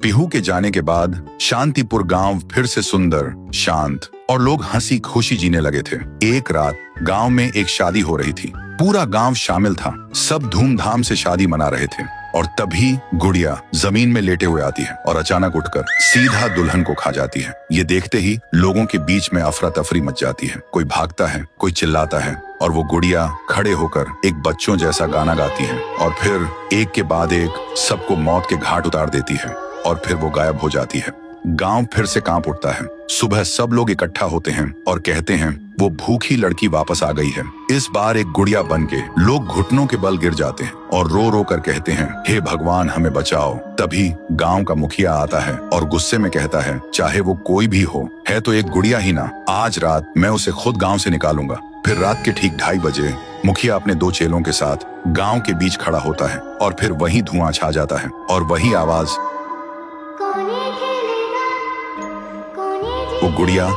पीहू के जाने के बाद शांतिपुर गांव फिर से सुंदर, शांत और लोग हंसी खुशी जीने लगे थे। एक रात गांव में एक शादी हो रही थी। पूरा गांव शामिल था। सब धूमधाम से शादी मना रहे थे और तभी गुड़िया जमीन में लेटे हुए आती है और अचानक उठकर सीधा दुल्हन को खा जाती है। ये देखते ही लोगों के बीच में अफरा तफरी मच जाती है। कोई भागता है, कोई चिल्लाता है और वो गुड़िया खड़े होकर एक बच्चों जैसा गाना गाती है और फिर एक के बाद एक सबको मौत के घाट उतार देती है और फिर वो गायब हो जाती है। गांव फिर से कांप उठता है। सुबह सब लोग इकट्ठा होते हैं और कहते हैं वो भूखी लड़की वापस आ गई है। इस बार एक गुड़िया बनके लोग घुटनों के बल गिर जाते हैं और रो रो कर कहते हैं, हे भगवान हमें बचाओ। तभी गांव का मुखिया आता है और गुस्से में कहता है, चाहे वो कोई भी हो, है तो एक गुड़िया ही ना, आज रात मैं उसे खुद गाँव से निकालूंगा। फिर रात के ठीक 2:30 बजे मुखिया अपने 2 चेलों के साथ गांव के बीच खड़ा होता है और फिर वही धुआं छा जाता है और वही आवाज, वो गुड़िया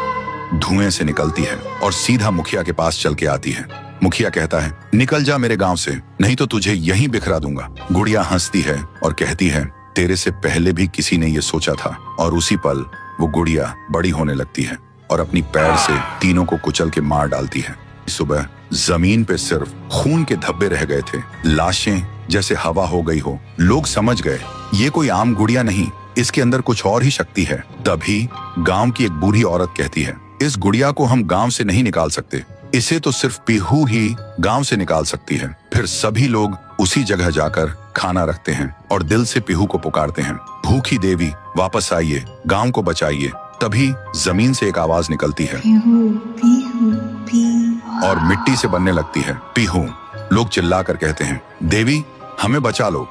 धुएं से निकलती है और सीधा मुखिया के पास चल के आती है। मुखिया कहता है, निकल जा मेरे गांव से, नहीं तो तुझे यहीं बिखरा दूंगा। गुड़िया हंसती है और कहती है, तेरे से पहले भी किसी ने ये सोचा था। और उसी पल वो गुड़िया बड़ी होने लगती है और अपनी पैर से तीनों को कुचल के मार डालती है। सुबह जमीन पे सिर्फ खून के धब्बे रह गए थे, लाशें जैसे हवा हो गई हो। लोग समझ गए ये कोई आम गुड़िया नहीं, इसके अंदर कुछ और ही शक्ति है। तभी गांव की एक बूढ़ी औरत कहती है, इस गुड़िया को हम गांव से नहीं निकाल सकते, इसे तो सिर्फ पीहू ही गांव से निकाल सकती है। फिर सभी लोग उसी जगह जाकर खाना रखते हैं और दिल से पीहू को पुकारते हैं, भूखी देवी वापस आइए, गांव को बचाइए। तभी जमीन से एक आवाज निकलती है पीहू, पीहू, पीहू, और मिट्टी से बनने लगती है पीहू। लोग चिल्लाकर कहते हैं, देवी हमें बचा लो।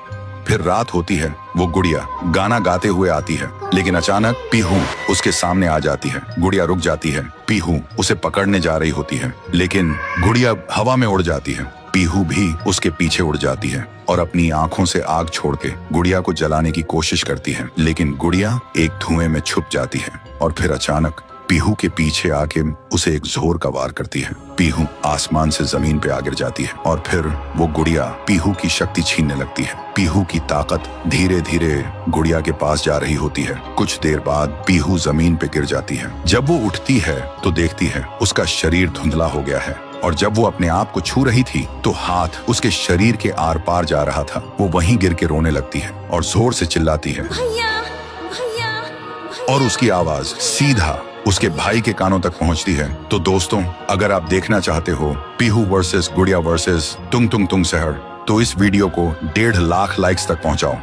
फिर रात होती है। वो गुड़िया गाना गाते हुए आती है, लेकिन अचानक पीहू उसके सामने आ जाती है। गुड़िया रुक जाती है। पीहू उसे पकड़ने जा रही होती है, लेकिन गुड़िया हवा में उड़ जाती है। पीहू भी उसके पीछे उड़ जाती है और अपनी आंखों से आग छोड़ के गुड़िया को जलाने की कोशिश करती है, लेकिन गुड़िया एक धुएं में छुप जाती है और फिर अचानक पीहू के पीछे आके उसे एक जोर का वार करती है। पीहू आसमान से जमीन पे आ गिर जाती है और फिर वो गुड़िया पीहू की शक्ति छीनने लगती है। पीहू की ताकत धीरे धीरे गुड़िया के पास जा रही होती है। कुछ देर बाद पीहू जमीन पे गिर जाती है। जब वो उठती है तो देखती है उसका शरीर धुंधला हो गया है और जब वो अपने आप को छू रही थी तो हाथ उसके शरीर के आर पार जा रहा था। वो वहीं गिर के रोने लगती है और जोर से चिल्लाती है, भैया, भैया, भैया। और उसकी आवाज सीधा उसके भाई के कानों तक पहुंचती है। तो दोस्तों, अगर आप देखना चाहते हो पीहू वर्सेस गुड़िया वर्सेस तुंग तुंग तुंग सहर, तो इस वीडियो को 1.5 लाख लाइक्स तक पहुंचाओ।